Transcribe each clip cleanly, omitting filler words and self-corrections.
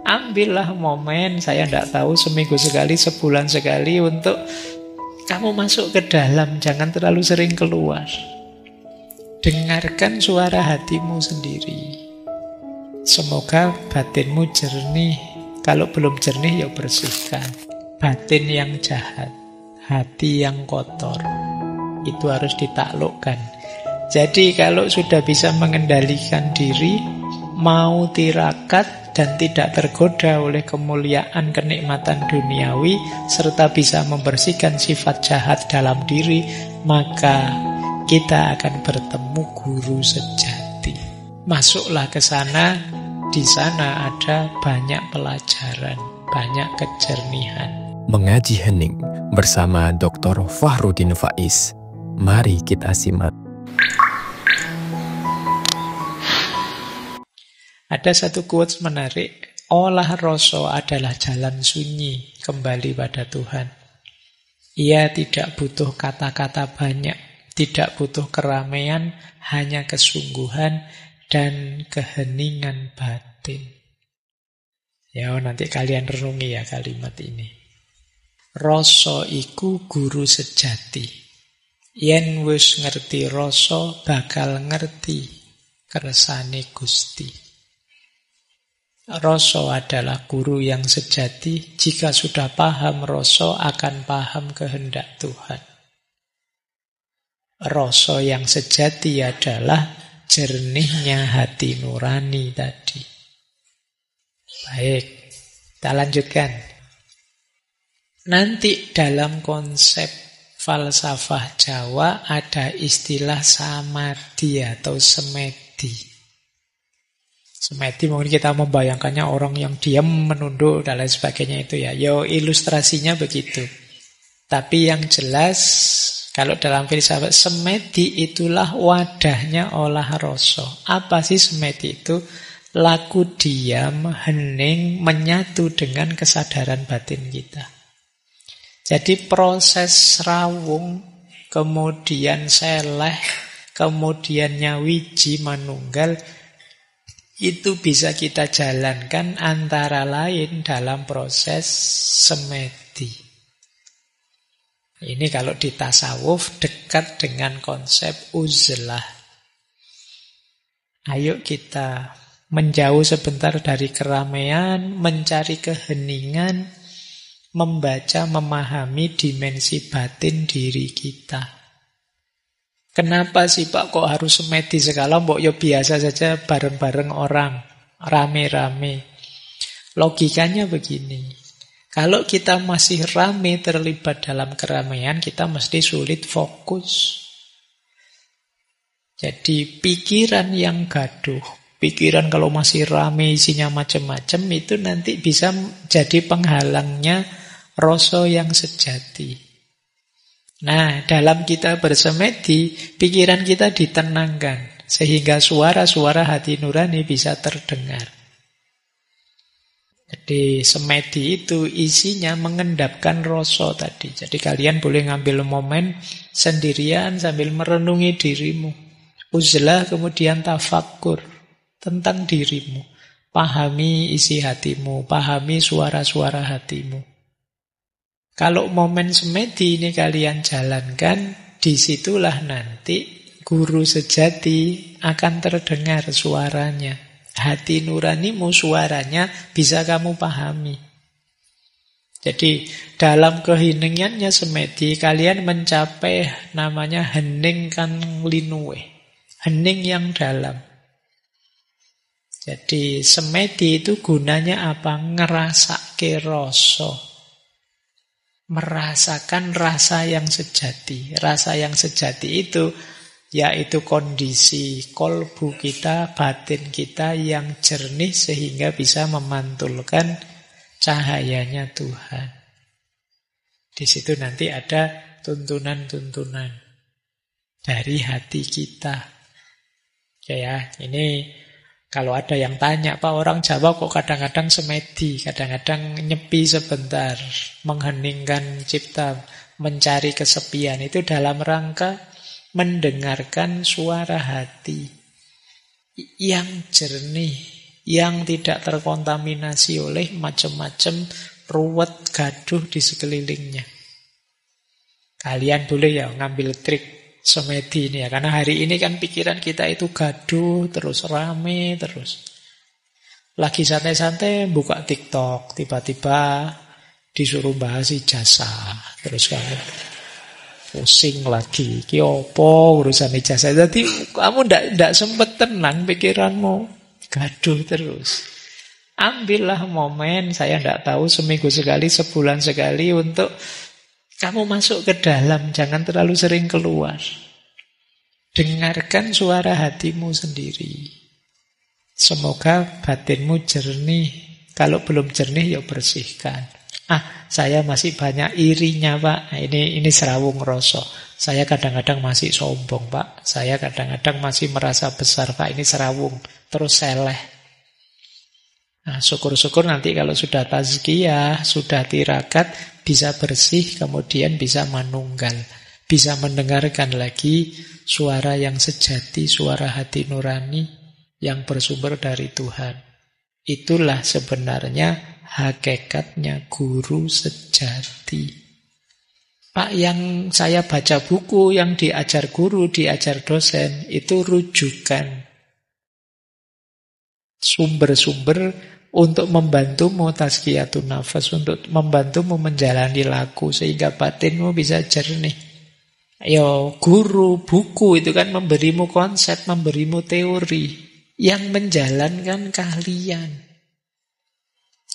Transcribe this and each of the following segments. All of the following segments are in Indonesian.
Ambillah momen, saya tidak tahu, seminggu sekali, sebulan sekali, untuk kamu masuk ke dalam, jangan terlalu sering keluar. Dengarkan suara hatimu sendiri. Semoga batinmu jernih. Kalau belum jernih, ya bersihkan. Batin yang jahat, hati yang kotor, itu harus ditaklukkan. Jadi kalau sudah bisa mengendalikan diri, mau tirakat dan tidak tergoda oleh kemuliaan kenikmatan duniawi, serta bisa membersihkan sifat jahat dalam diri, maka kita akan bertemu guru sejati. Masuklah ke sana, di sana ada banyak pelajaran, banyak kejernihan. Mengaji Hening bersama Dr. Fahrudin Faiz. Mari kita simak. Ada satu quotes menarik. Olah rasa adalah jalan sunyi kembali pada Tuhan. Ia tidak butuh kata-kata banyak, tidak butuh keramaian, hanya kesungguhan dan keheningan batin. Ya, nanti kalian renungi ya kalimat ini. Rasa iku guru sejati. Yen wis ngerti rasa, bakal ngerti kersane Gusti. Rasa adalah guru yang sejati. Jika sudah paham rasa, akan paham kehendak Tuhan. Rasa yang sejati adalah jernihnya hati nurani tadi. Baik, kita lanjutkan. Nanti dalam konsep falsafah Jawa ada istilah samadhi atau semedi. Semedi mungkin kita membayangkannya orang yang diam, menunduk, dan lain sebagainya itu ya. Yo, ilustrasinya begitu. Tapi yang jelas, kalau dalam filsafat, semedi itulah wadahnya olah rasa. Apa sih semedi itu? Laku diam, hening, menyatu dengan kesadaran batin kita. Jadi proses rawung, kemudian seleh, kemudian nyawiji manunggal, itu bisa kita jalankan antara lain dalam proses semedi. Ini kalau di tasawuf dekat dengan konsep uzlah. Ayo kita menjauh sebentar dari keramaian, mencari keheningan, membaca, memahami dimensi batin diri kita. Kenapa sih Pak kok harus semedi segala? Mbok ya biasa saja bareng-bareng orang, rame-rame. Logikanya begini. Kalau kita masih rame terlibat dalam keramaian, kita mesti sulit fokus. Jadi pikiran yang gaduh, pikiran kalau masih rame isinya macam-macam, itu nanti bisa jadi penghalangnya rasa yang sejati. Nah, dalam kita bersemedi, pikiran kita ditenangkan, sehingga suara-suara hati nurani bisa terdengar. Jadi semedi itu isinya mengendapkan rasa tadi. Jadi kalian boleh ngambil momen sendirian sambil merenungi dirimu. Uzlah, kemudian tafakkur tentang dirimu. Pahami isi hatimu, pahami suara-suara hatimu. Kalau momen semedi ini kalian jalankan, disitulah nanti guru sejati akan terdengar suaranya. Hati nuranimu suaranya bisa kamu pahami. Jadi dalam keheningannya semedi, kalian mencapai namanya hening kang linuwe. Hening yang dalam. Jadi semedi itu gunanya apa? Ngerasake rasa. Merasakan rasa yang sejati. Rasa yang sejati itu yaitu kondisi kolbu kita, batin kita yang jernih sehingga bisa memantulkan cahayanya Tuhan. Di situ nanti ada tuntunan-tuntunan dari hati kita. Ya, ini kalau ada yang tanya, Pak, orang Jawa kok kadang-kadang semedi, kadang-kadang nyepi sebentar, mengheningkan cipta, mencari kesepian. Itu dalam rangka mendengarkan suara hati yang jernih, yang tidak terkontaminasi oleh macam-macam ruwet gaduh di sekelilingnya. Kalian boleh ya ngambil trik semedi ini ya, karena hari ini kan pikiran kita itu gaduh terus, rame terus. Lagi santai-santai buka TikTok, tiba-tiba disuruh bahas ijazah, terus kamu pusing lagi, ki opo urusan ijazah. Jadi kamu ndak sempet tenang, pikiranmu gaduh terus. Ambillah momen, saya ndak tahu, seminggu sekali, sebulan sekali, untuk kamu masuk ke dalam, jangan terlalu sering keluar. Dengarkan suara hatimu sendiri. Semoga batinmu jernih. Kalau belum jernih, ya bersihkan. Saya masih banyak irinya, Pak. Ini serawung rasa. Saya kadang-kadang masih sombong, Pak. Saya kadang-kadang masih merasa besar, Pak. Ini serawung. Terus seleh. Syukur-syukur nanti kalau sudah tazkiyah, sudah tirakat, bisa bersih, kemudian bisa manunggal. Bisa mendengarkan lagi suara yang sejati, suara hati nurani yang bersumber dari Tuhan. Itulah sebenarnya hakikatnya guru sejati. Pak, yang saya baca buku, yang diajar guru, diajar dosen, itu rujukan. Sumber-sumber untuk membantumu tazkiyatun nafas, untuk membantumu menjalani laku, sehingga batinmu bisa jernih. Guru, buku itu kan memberimu konsep, memberimu teori. Yang menjalankan kalian.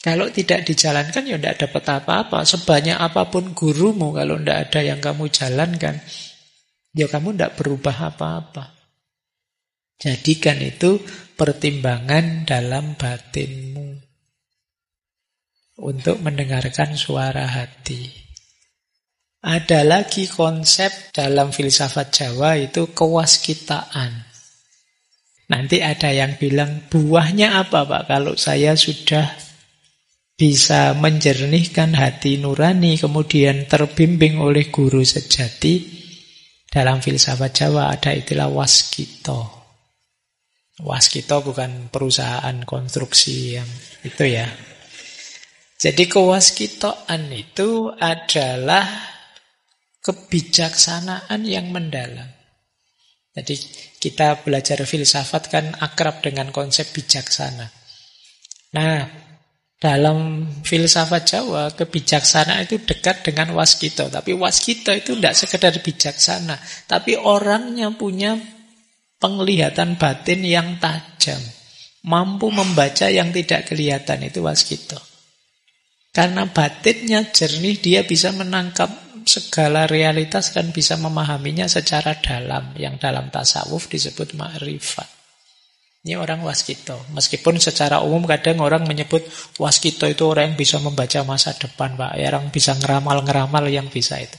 Kalau tidak dijalankan, ya tidak dapat apa-apa. Sebanyak apapun gurumu, kalau tidak ada yang kamu jalankan, ya kamu tidak berubah apa-apa. Jadikan itu pertimbangan dalam batinmu untuk mendengarkan suara hati. Ada lagi konsep dalam filsafat Jawa, itu kewaskitaan. Nanti ada yang bilang, buahnya apa, Pak, kalau saya sudah bisa menjernihkan hati nurani, kemudian terbimbing oleh guru sejati. Dalam filsafat Jawa ada istilah waskito. Waskito bukan perusahaan konstruksi yang itu ya. Jadi kewaskitoan itu adalah kebijaksanaan yang mendalam. Jadi kita belajar filsafat kan akrab dengan konsep bijaksana. Nah, dalam filsafat Jawa, kebijaksanaan itu dekat dengan waskito. Tapi waskito itu tidak sekedar bijaksana, tapi orangnya punya penglihatan batin yang tajam. Mampu membaca yang tidak kelihatan, itu waskito. Karena batinnya jernih, dia bisa menangkap segala realitas dan bisa memahaminya secara dalam, yang dalam tasawuf disebut ma'rifat. Ini orang waskito. Meskipun secara umum kadang orang menyebut waskito itu orang yang bisa membaca masa depan, Pak. Orang bisa ngeramal-ngeramal yang bisa itu.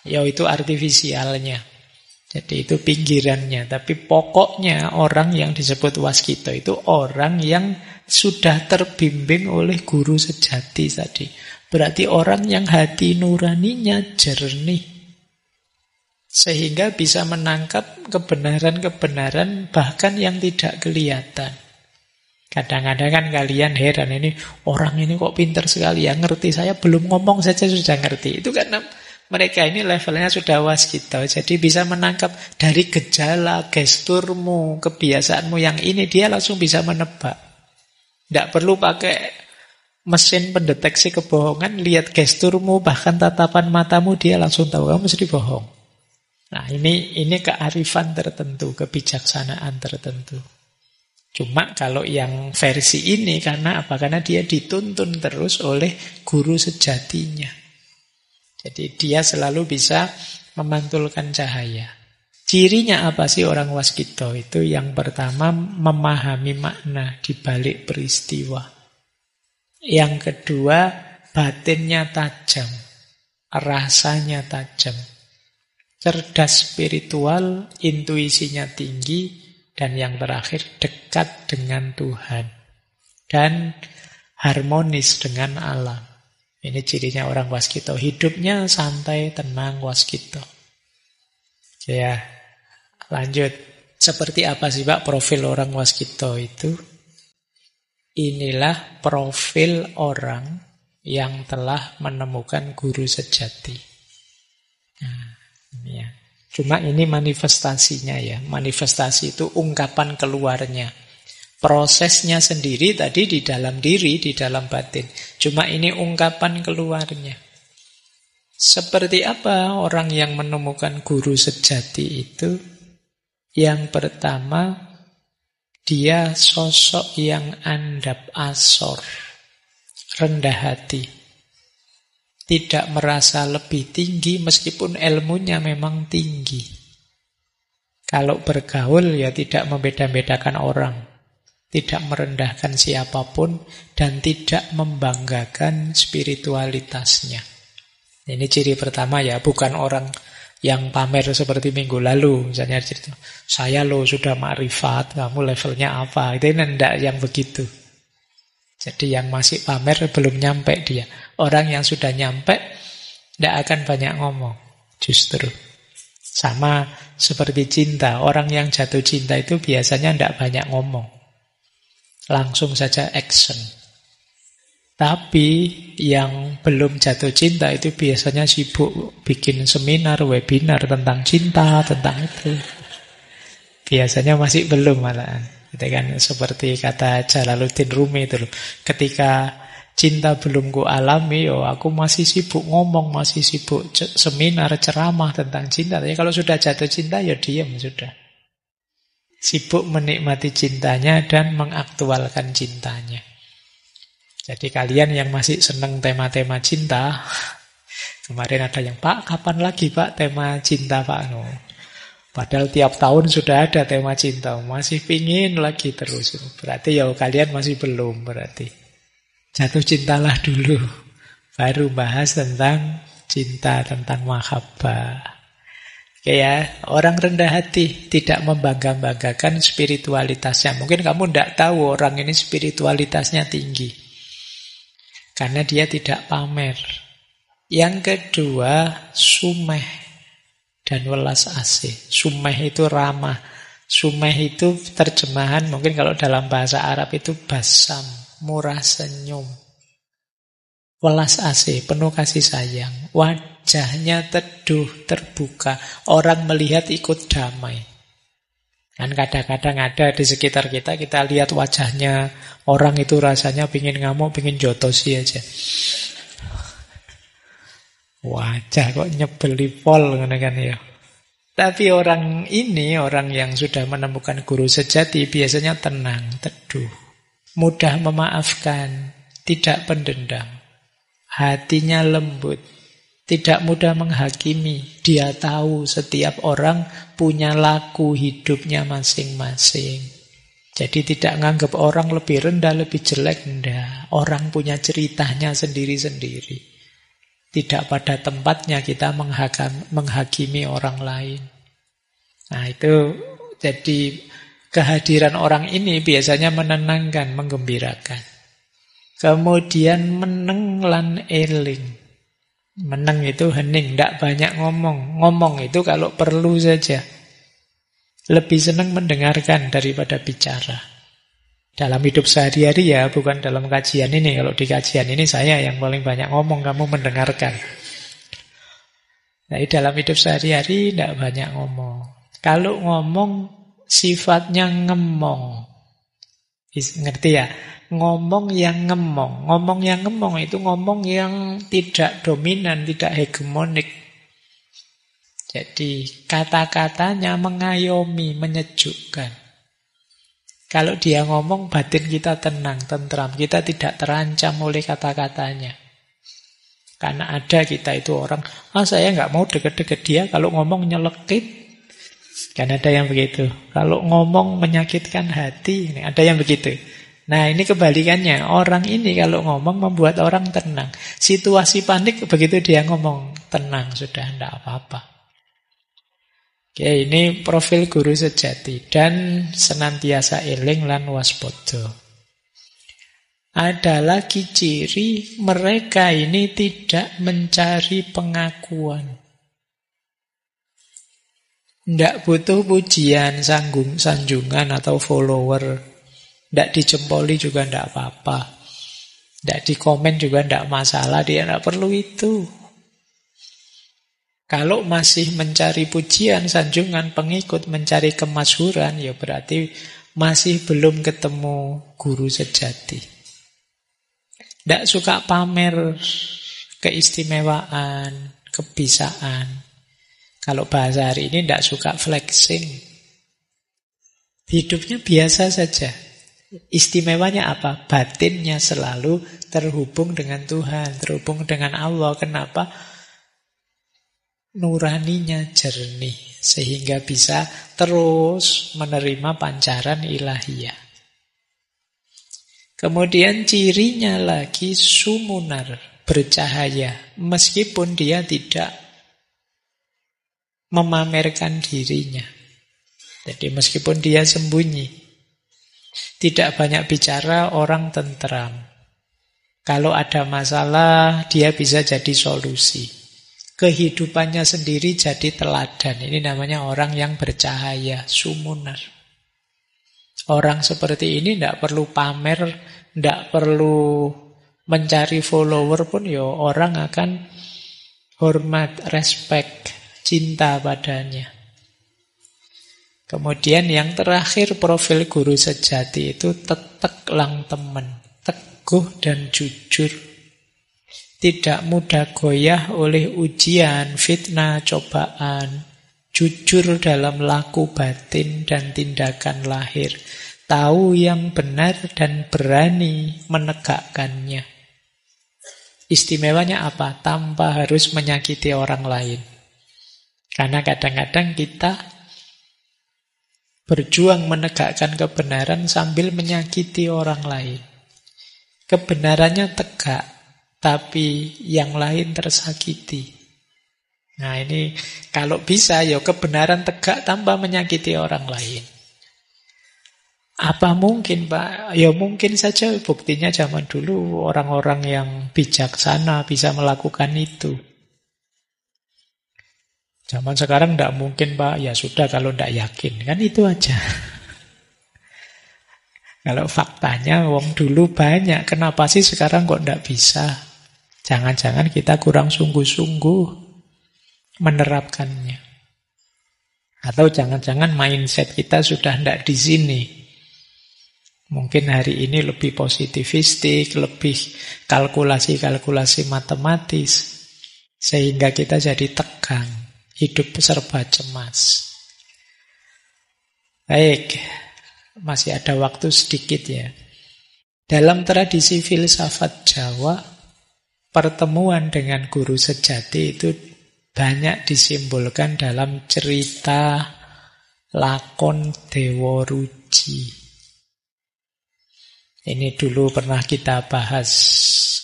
Ya itu artifisialnya. Jadi itu pinggirannya. Tapi pokoknya orang yang disebut waskito itu orang yang sudah terbimbing oleh guru sejati tadi. Berarti orang yang hati nuraninya jernih. Sehingga bisa menangkap kebenaran-kebenaran bahkan yang tidak kelihatan. Kadang-kadang kan kalian heran, ini orang ini kok pintar sekali ya, ngerti, saya belum ngomong saja sudah ngerti. Itu karena mereka ini levelnya sudah waskito. Jadi bisa menangkap dari gejala, gesturmu, kebiasaanmu yang ini, dia langsung bisa menebak. Tidak perlu pakai mesin pendeteksi kebohongan, lihat gesturmu, bahkan tatapan matamu, dia langsung tahu kamu mesti bohong. Nah, ini kearifan tertentu, kebijaksanaan tertentu. Cuma kalau yang versi ini, karena apa? Karena dia dituntun terus oleh guru sejatinya. Jadi dia selalu bisa memantulkan cahaya. Cirinya apa sih orang waskito? Itu yang pertama, memahami makna di balik peristiwa. Yang kedua, batinnya tajam, rasanya tajam, cerdas spiritual, intuisinya tinggi, dan yang terakhir dekat dengan Tuhan dan harmonis dengan alam. Ini cirinya orang waskito. Hidupnya santai, tenang, waskito. Ya, lanjut. Seperti apa sih, Pak, profil orang waskito itu? Inilah profil orang yang telah menemukan guru sejati. Nah, ini ya. Cuma ini manifestasinya ya. Manifestasi itu ungkapan keluarnya. Prosesnya sendiri tadi di dalam diri, di dalam batin. Cuma ini ungkapan keluarnya. Seperti apa orang yang menemukan guru sejati itu? Yang pertama, dia sosok yang andap asor, rendah hati. Tidak merasa lebih tinggi meskipun ilmunya memang tinggi. Kalau bergaul ya tidak membeda-bedakan orang. Tidak merendahkan siapapun dan tidak membanggakan spiritualitasnya. Ini ciri pertama ya, bukan orang yang pamer seperti minggu lalu. Misalnya cerita, saya loh sudah makrifat, kamu levelnya apa? Itu tidak yang begitu. Jadi yang masih pamer belum nyampe dia. Orang yang sudah nyampe tidak akan banyak ngomong. Justru sama seperti cinta. Orang yang jatuh cinta itu biasanya tidak banyak ngomong. Langsung saja action. Tapi yang belum jatuh cinta itu biasanya sibuk bikin seminar, webinar tentang cinta, tentang itu. Biasanya masih belum malahan. Itu kan seperti kata Jalaluddin Rumi itu loh. Ketika cinta belum ku alami, aku masih sibuk ngomong, masih sibuk seminar, ceramah tentang cinta. Tapi kalau sudah jatuh cinta, ya diam sudah. Sibuk menikmati cintanya dan mengaktualkan cintanya. Jadi kalian yang masih seneng tema-tema cinta, kemarin ada yang, Pak, kapan lagi Pak tema cinta Pak? No. Padahal tiap tahun sudah ada tema cinta, masih pingin lagi terus. Berarti ya kalian masih belum berarti. Jatuh cintalah dulu, baru bahas tentang cinta, tentang mahabbah. Oke ya, orang rendah hati, tidak membangga-banggakan spiritualitasnya. Mungkin kamu tidak tahu orang ini spiritualitasnya tinggi. Karena dia tidak pamer. Yang kedua, sumeh dan welas asih. Sumeh itu ramah. Sumeh itu terjemahan mungkin kalau dalam bahasa Arab itu basam, murah senyum. Welas asih, penuh kasih sayang. Wajahnya teduh, terbuka. Orang melihat ikut damai. Kan kadang-kadang ada di sekitar kita, kita lihat wajahnya orang itu rasanya pingin ngamuk, pingin jotosi aja. Wajah kok nyebeli pol kan ya. Tapi orang ini, orang yang sudah menemukan guru sejati biasanya tenang, teduh, mudah memaafkan, tidak pendendam, hatinya lembut, tidak mudah menghakimi. Dia tahu setiap orang punya laku hidupnya masing-masing. Jadi tidak menganggap orang lebih rendah, lebih jelek, enggak. Orang punya ceritanya sendiri-sendiri. Tidak pada tempatnya kita menghakimi orang lain. Nah itu jadi kehadiran orang ini biasanya menenangkan, menggembirakan. Kemudian meneng lan eling. Meneng itu hening, tidak banyak ngomong. Ngomong itu kalau perlu saja. Lebih senang mendengarkan daripada bicara. Dalam hidup sehari-hari ya, bukan dalam kajian ini. Kalau di kajian ini saya yang paling banyak ngomong, kamu mendengarkan. Nah, dalam hidup sehari-hari tidak banyak ngomong. Kalau ngomong sifatnya ngemong. Ngerti ya? Ngomong yang ngemong. Ngomong yang ngemong itu ngomong yang tidak dominan, tidak hegemonik. Jadi kata-katanya mengayomi, menyejukkan. Kalau dia ngomong, batin kita tenang, tentram. Kita tidak terancam oleh kata-katanya. Karena ada kita itu orang, saya nggak mau deket-deket dia, kalau ngomong nyelekit. Kan ada yang begitu. Kalau ngomong menyakitkan hati, ada yang begitu. Nah ini kebalikannya. Orang ini kalau ngomong membuat orang tenang. Situasi panik, begitu dia ngomong, tenang, sudah tidak apa-apa. Oke, ini profil guru sejati dan senantiasa eling lan waspada. Ada lagi ciri mereka ini tidak mencari pengakuan. Tidak butuh pujian, sanjungan atau follower. Tidak dijempoli juga tidak apa-apa. Tidak dikomen juga tidak masalah. Dia tidak perlu itu. Kalau masih mencari pujian, sanjungan, pengikut, mencari kemasyhuran, ya berarti masih belum ketemu guru sejati. Tidak suka pamer keistimewaan, kebisaan. Kalau bahasa hari ini tidak suka flexing. Hidupnya biasa saja. Istimewanya apa? Batinnya selalu terhubung dengan Tuhan, terhubung dengan Allah. Kenapa? Nuraninya jernih, sehingga bisa terus menerima pancaran ilahiyah. Kemudian cirinya lagi sumunar, bercahaya, meskipun dia tidak memamerkan dirinya. Jadi meskipun dia sembunyi, tidak banyak bicara, orang tentram. Kalau ada masalah, dia bisa jadi solusi. Kehidupannya sendiri jadi teladan. Ini namanya orang yang bercahaya, sumunar. Orang seperti ini tidak perlu pamer, tidak perlu mencari follower pun ya orang akan hormat, respect, cinta padanya. Kemudian yang terakhir, profil guru sejati itu tetek lang temen, teguh dan jujur. Tidak mudah goyah oleh ujian, fitnah, cobaan. Jujur dalam laku batin dan tindakan lahir. Tahu yang benar dan berani menegakkannya. Istimewanya apa? Tanpa harus menyakiti orang lain. Karena kadang-kadang kita berjuang menegakkan kebenaran sambil menyakiti orang lain. Kebenarannya tegak, tapi yang lain tersakiti. Nah ini kalau bisa ya kebenaran tegak tanpa menyakiti orang lain. Apa mungkin Pak? Ya mungkin saja, buktinya zaman dulu orang-orang yang bijaksana bisa melakukan itu. Zaman sekarang tidak mungkin Pak, ya sudah kalau tidak yakin. Kan itu aja. Kalau faktanya wong dulu banyak, kenapa sih sekarang kok tidak bisa? Jangan-jangan kita kurang sungguh-sungguh menerapkannya. Atau jangan-jangan mindset kita sudah tidak di sini. Mungkin hari ini lebih positivistik, lebih kalkulasi-kalkulasi matematis. Sehingga kita jadi tegang, hidup serba cemas. Baik, masih ada waktu sedikit ya. Dalam tradisi filsafat Jawa, pertemuan dengan guru sejati itu banyak disimbolkan dalam cerita lakon Dewa Ruci. Ini dulu pernah kita bahas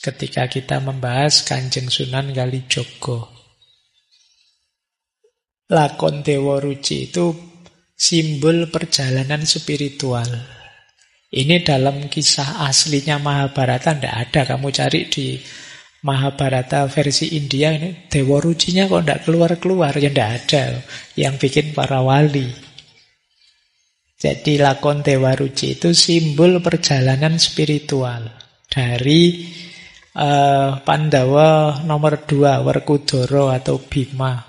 ketika kita membahas Kanjeng Sunan Kalijaga. Lakon Dewa Ruci itu simbol perjalanan spiritual. Ini dalam kisah aslinya Mahabharata tidak ada. Kamu cari di Mahabharata versi India ini Dewa Rucinya kok tidak keluar-keluar, ya tidak ada. Yang bikin para wali. Jadi lakon Dewa Ruci itu simbol perjalanan spiritual dari Pandawa nomor 2, Werkudara atau Bima.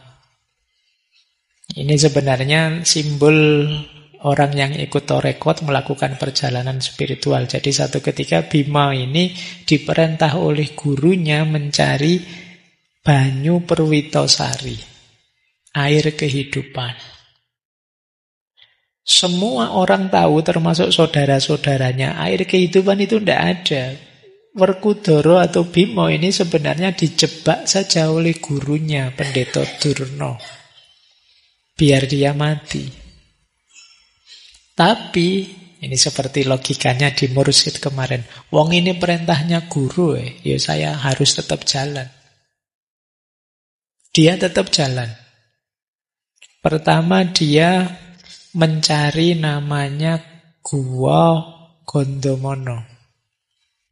Ini sebenarnya simbol orang yang ikut torekot melakukan perjalanan spiritual. Jadi satu ketika Bima ini diperintah oleh gurunya mencari banyu Perwitosari, air kehidupan. Semua orang tahu termasuk saudara-saudaranya, air kehidupan itu tidak ada. Werkudara atau Bima ini sebenarnya dijebak saja oleh gurunya, Pendeta Durna, biar dia mati. Tapi, ini seperti logikanya di Mursyid kemarin. Wong ini perintahnya guru, ya saya harus tetap jalan. Dia tetap jalan. Pertama dia mencari namanya Gua Gondomono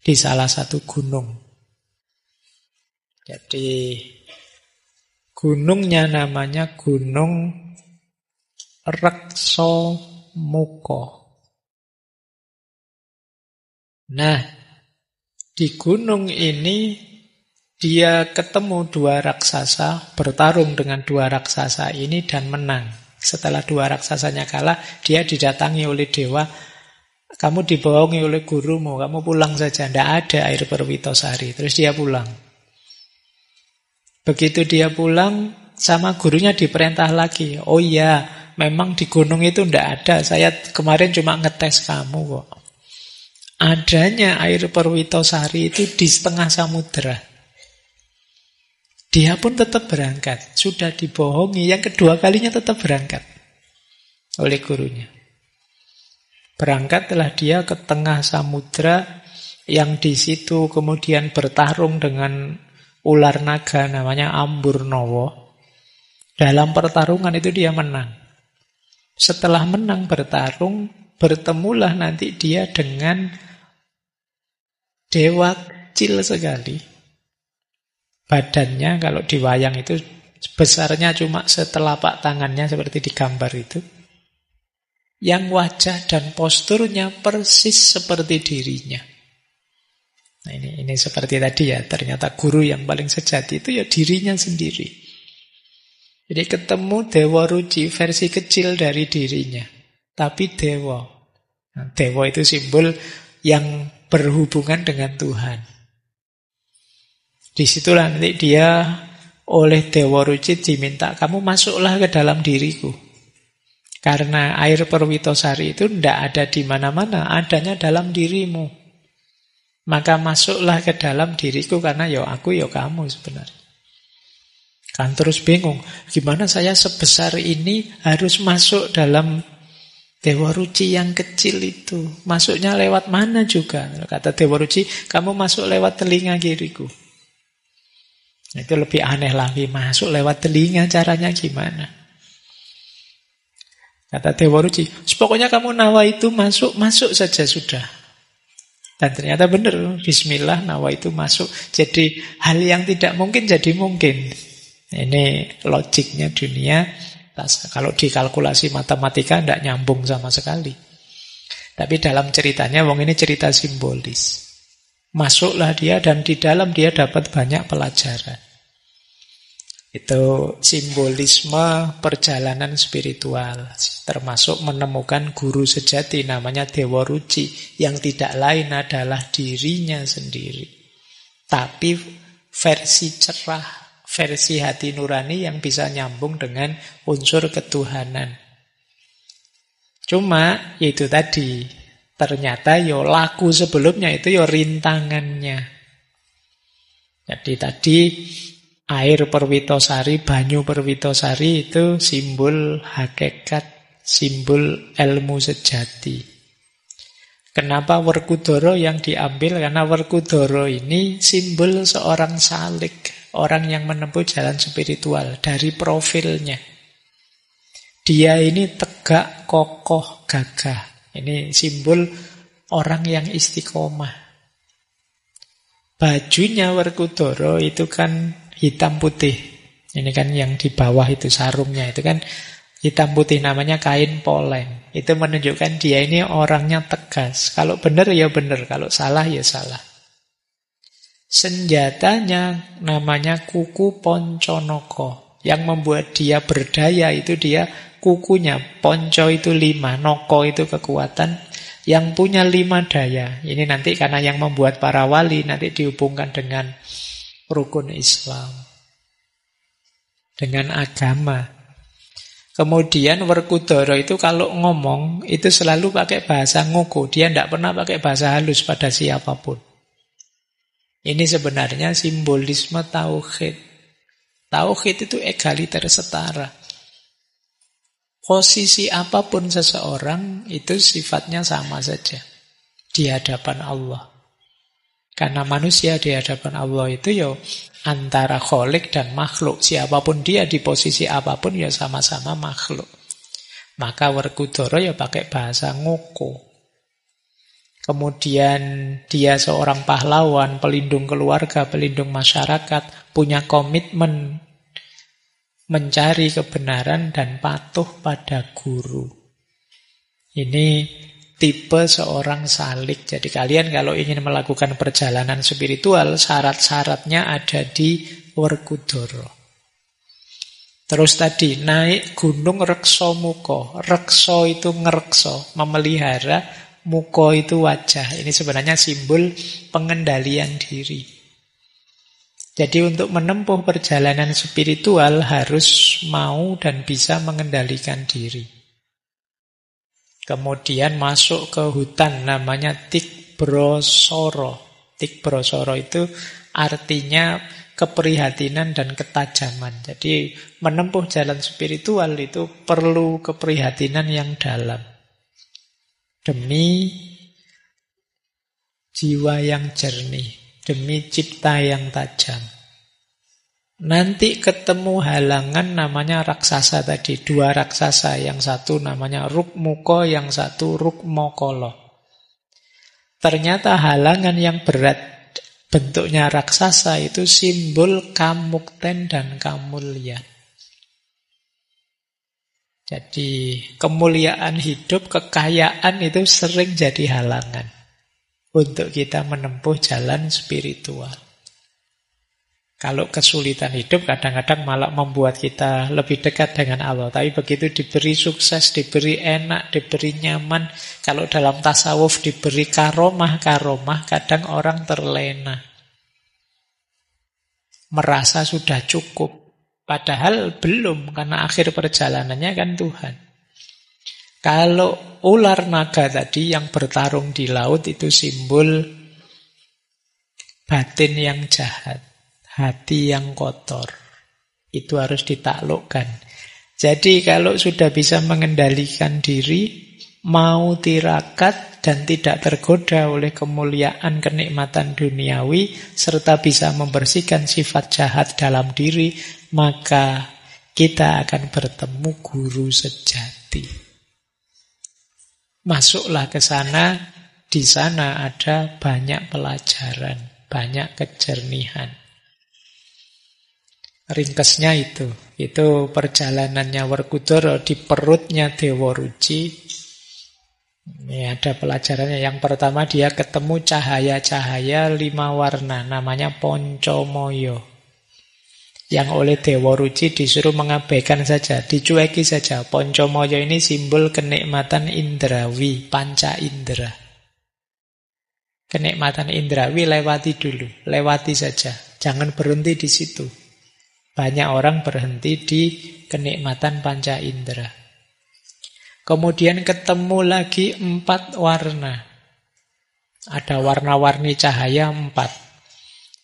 di salah satu gunung. Jadi gunungnya namanya Gunung Rekso Muko. Nah, di gunung ini dia ketemu dua raksasa, bertarung dengan dua raksasa ini dan menang. Setelah dua raksasanya kalah, dia didatangi oleh dewa. Kamu dibohongi oleh gurumu, kamu pulang saja. Tidak ada air Perwitosari. Terus dia pulang. Begitu dia pulang, sama gurunya diperintah lagi. Oh iya, memang di gunung itu tidak ada. Saya kemarin cuma ngetes kamu kok. Adanya air Perwitosari itu di setengah samudera. Dia pun tetap berangkat. Sudah dibohongi, yang kedua kalinya tetap berangkat oleh gurunya. Berangkatlah dia ke tengah samudera, yang di situ kemudian bertarung dengan ular naga namanya Amburnowo. Dalam pertarungan itu dia menang. Setelah menang bertarung, bertemulah nanti dia dengan dewa kecil sekali. Badannya kalau di wayang itu besarnya cuma setelapak tangannya seperti di gambar itu. Yang wajah dan posturnya persis seperti dirinya. Nah ini seperti tadi ya, ternyata guru yang paling sejati itu ya dirinya sendiri. Jadi ketemu Dewa Ruci versi kecil dari dirinya. Tapi dewa. Nah, dewa itu simbol yang berhubungan dengan Tuhan. Disitulah nanti dia oleh Dewa Ruci diminta, kamu masuklah ke dalam diriku. Karena air Perwitosari itu tidak ada di mana-mana, adanya dalam dirimu. Maka masuklah ke dalam diriku, karena ya aku ya kamu sebenarnya. Kan terus bingung, gimana saya sebesar ini harus masuk dalam Dewa Ruci yang kecil itu. Masuknya lewat mana juga? Kata Dewa Ruci, kamu masuk lewat telinga kiriku. Itu lebih aneh lagi, masuk lewat telinga caranya gimana? Kata Dewa Ruci, pokoknya kamu nawa itu masuk saja sudah. Dan ternyata benar, bismillah nawa itu masuk. Jadi hal yang tidak mungkin jadi mungkin. Ini logiknya dunia. Kalau dikalkulasi matematika tidak nyambung sama sekali. Tapi dalam ceritanya, wong ini cerita simbolis. Masuklah dia dan di dalam dia dapat banyak pelajaran. Itu simbolisme perjalanan spiritual. Termasuk menemukan guru sejati namanya Dewa Ruci. Yang tidak lain adalah dirinya sendiri. Tapi versi cerah, versi hati nurani yang bisa nyambung dengan unsur ketuhanan. Cuma itu tadi, ternyata yo laku sebelumnya itu yo rintangannya. Jadi tadi air Perwitosari, banyu Perwitosari itu simbol hakikat, simbol ilmu sejati. Kenapa Werkudara yang diambil? Karena Werkudara ini simbol seorang salik, orang yang menempuh jalan spiritual dari profilnya. Dia ini tegak, kokoh, gagah. Ini simbol orang yang istiqomah. Bajunya Werkudara itu kan hitam putih. Ini kan yang di bawah itu sarungnya itu kan hitam putih, namanya kain poleng. Itu menunjukkan dia ini orangnya tegas. Kalau benar ya benar, kalau salah ya salah. Senjatanya namanya kuku Ponconoko. Yang membuat dia berdaya itu dia kukunya. Ponco itu 5, noko itu kekuatan. Yang punya 5 daya. Ini nanti karena yang membuat para wali nanti dihubungkan dengan rukun Islam, dengan agama. Kemudian Werkudara itu kalau ngomong itu selalu pakai bahasa ngoko. Dia tidak pernah pakai bahasa halus pada siapapun. Ini sebenarnya simbolisme tauhid. Tauhid itu egaliter, setara. Posisi apapun seseorang itu sifatnya sama saja di hadapan Allah. Karena manusia di hadapan Allah itu ya antara kholik dan makhluk. Siapapun dia di posisi apapun ya sama-sama makhluk. Maka Werkudara ya pakai bahasa ngoko. Kemudian dia seorang pahlawan, pelindung keluarga, pelindung masyarakat, punya komitmen mencari kebenaran dan patuh pada guru. Ini tipe seorang salik. Jadi kalian kalau ingin melakukan perjalanan spiritual, syarat-syaratnya ada di Werkudara. Terus tadi, naik gunung Rekso Muko. Rekso itu ngerekso, memelihara. Muko itu wajah. Ini sebenarnya simbol pengendalian diri. Jadi untuk menempuh perjalanan spiritual harus mau dan bisa mengendalikan diri. Kemudian masuk ke hutan namanya Tikbrosoro. Tikbrosoro itu artinya keprihatinan dan ketajaman. Jadi menempuh jalan spiritual itu perlu keprihatinan yang dalam. Demi jiwa yang jernih, demi cipta yang tajam. Nanti ketemu halangan namanya raksasa tadi. 2 raksasa, yang satu namanya Rukmuko, yang satu Rukmokolo. Ternyata halangan yang berat bentuknya raksasa itu simbol kamukten dan kamulyan. Jadi kemuliaan hidup, kekayaan itu sering jadi halangan untuk kita menempuh jalan spiritual. Kalau kesulitan hidup kadang-kadang malah membuat kita lebih dekat dengan Allah. Tapi begitu diberi sukses, diberi enak, diberi nyaman, kalau dalam tasawuf diberi karomah-karomah, kadang orang terlena. Merasa sudah cukup. Padahal belum, karena akhir perjalanannya kan Tuhan. Kalau ular naga tadi yang bertarung di laut itu simbol batin yang jahat. Hati yang kotor, itu harus ditaklukkan. Jadi kalau sudah bisa mengendalikan diri, mau tirakat dan tidak tergoda oleh kemuliaan kenikmatan duniawi, serta bisa membersihkan sifat jahat dalam diri, maka kita akan bertemu guru sejati. Masuklah ke sana, di sana ada banyak pelajaran, banyak kejernihan. Ringkesnya itu perjalanannya Werkudara di perutnya Dewa Ruci. Ini ada pelajarannya. Yang pertama dia ketemu cahaya-cahaya 5 warna, namanya Poncomoyo. Yang oleh Dewa Ruci disuruh mengabaikan saja, dicueki saja. Poncomoyo ini simbol kenikmatan indrawi, panca indera. Kenikmatan indrawi lewati dulu, lewati saja. Jangan berhenti di situ. Banyak orang berhenti di kenikmatan panca indera. Kemudian ketemu lagi 4 warna. Ada warna-warni cahaya 4.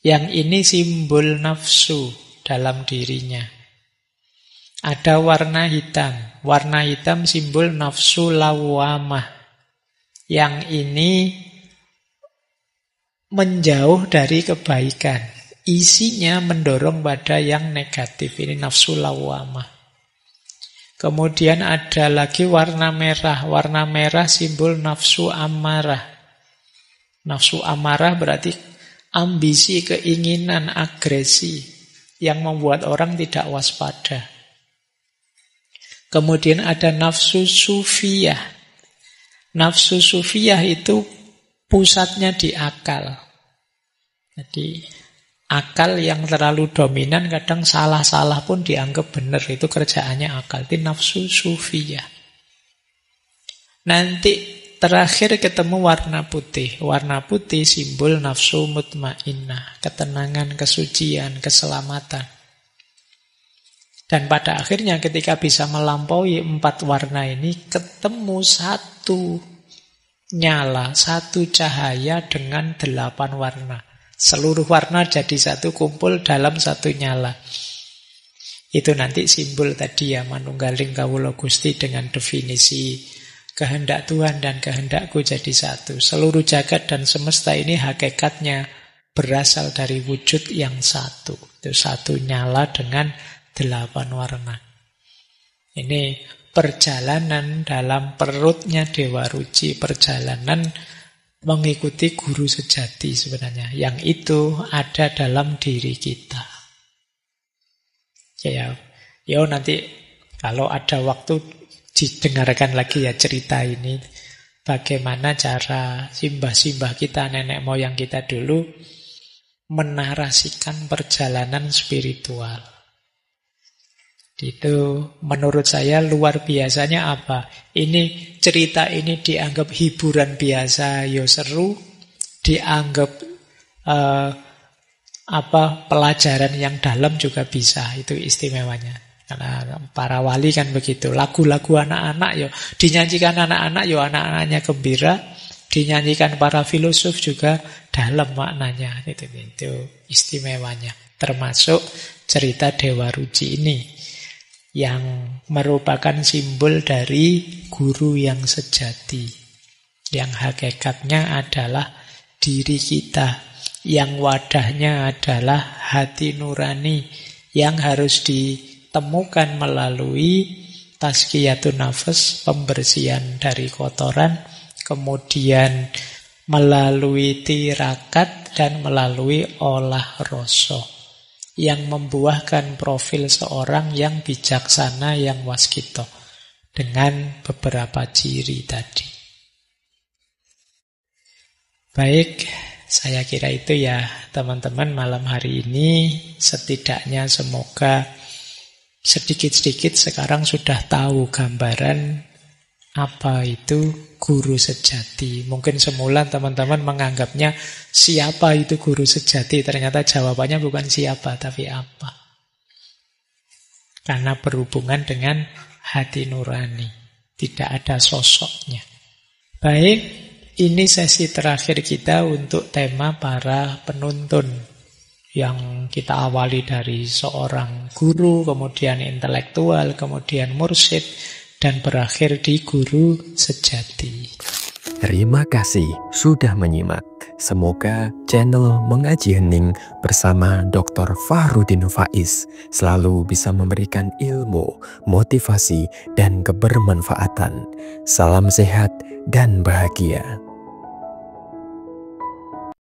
Yang ini simbol nafsu dalam dirinya. Ada warna hitam. Warna hitam simbol nafsu lawamah. Yang ini menjauh dari kebaikan. Isinya mendorong pada yang negatif. Ini nafsu lawamah. Kemudian ada lagi warna merah. Warna merah simbol nafsu amarah. Nafsu amarah berarti ambisi, keinginan, agresi yang membuat orang tidak waspada. Kemudian ada nafsu sufiyah. Nafsu sufiyah itu pusatnya di akal. Jadi akal yang terlalu dominan kadang salah-salah pun dianggap benar. Itu kerjaannya akal. Itu nafsu sufiyah. Nanti terakhir ketemu warna putih. Warna putih simbol nafsu mutmainnah. Ketenangan, kesucian, keselamatan. Dan pada akhirnya ketika bisa melampaui 4 warna ini, ketemu satu nyala, satu cahaya dengan 8 warna. Seluruh warna jadi satu, kumpul dalam satu nyala. Itu nanti simbol tadi ya, manunggaling kawula Gusti dengan definisi kehendak Tuhan dan kehendakku jadi satu. Seluruh jagat dan semesta ini hakikatnya berasal dari wujud yang satu. Itu satu nyala dengan 8 warna. Ini perjalanan dalam perutnya Dewa Ruci, perjalanan mengikuti guru sejati sebenarnya. Yang itu ada dalam diri kita. Ya nanti kalau ada waktu didengarkan lagi ya cerita ini. Bagaimana cara simbah-simbah kita, nenek moyang kita dulu menarasikan perjalanan spiritual. Itu menurut saya luar biasanya apa? Ini cerita ini dianggap hiburan biasa, yo seru, dianggap pelajaran yang dalam juga bisa. Itu istimewanya. Karena para wali kan begitu. Lagu-lagu anak-anak yo dinyanyikan anak-anak, yo anak-anaknya gembira. Dinyanyikan para filosof juga dalam maknanya. Itu istimewanya. Termasuk cerita Dewa Ruci ini, yang merupakan simbol dari guru yang sejati. Yang hakikatnya adalah diri kita. Yang wadahnya adalah hati nurani. Yang harus ditemukan melalui tazkiyatun nafas, pembersihan dari kotoran, kemudian melalui tirakat dan melalui olah rasa, yang membuahkan profil seorang yang bijaksana, yang waskito, dengan beberapa ciri tadi. Baik, saya kira itu ya teman-teman malam hari ini. Setidaknya semoga sedikit-sedikit sekarang sudah tahu gambaran apa itu guru sejati. Mungkin semula teman-teman menganggapnya siapa itu guru sejati. Ternyata jawabannya bukan siapa, tapi apa. Karena berhubungan dengan hati nurani. Tidak ada sosoknya. Baik, ini sesi terakhir kita untuk tema para penuntun. Yang kita awali dari seorang guru, kemudian intelektual, kemudian mursyid, dan berakhir di guru sejati. Terima kasih sudah menyimak. Semoga channel Mengaji Hening bersama Dr. Fahruddin Faiz selalu bisa memberikan ilmu, motivasi, dan kebermanfaatan. Salam sehat dan bahagia.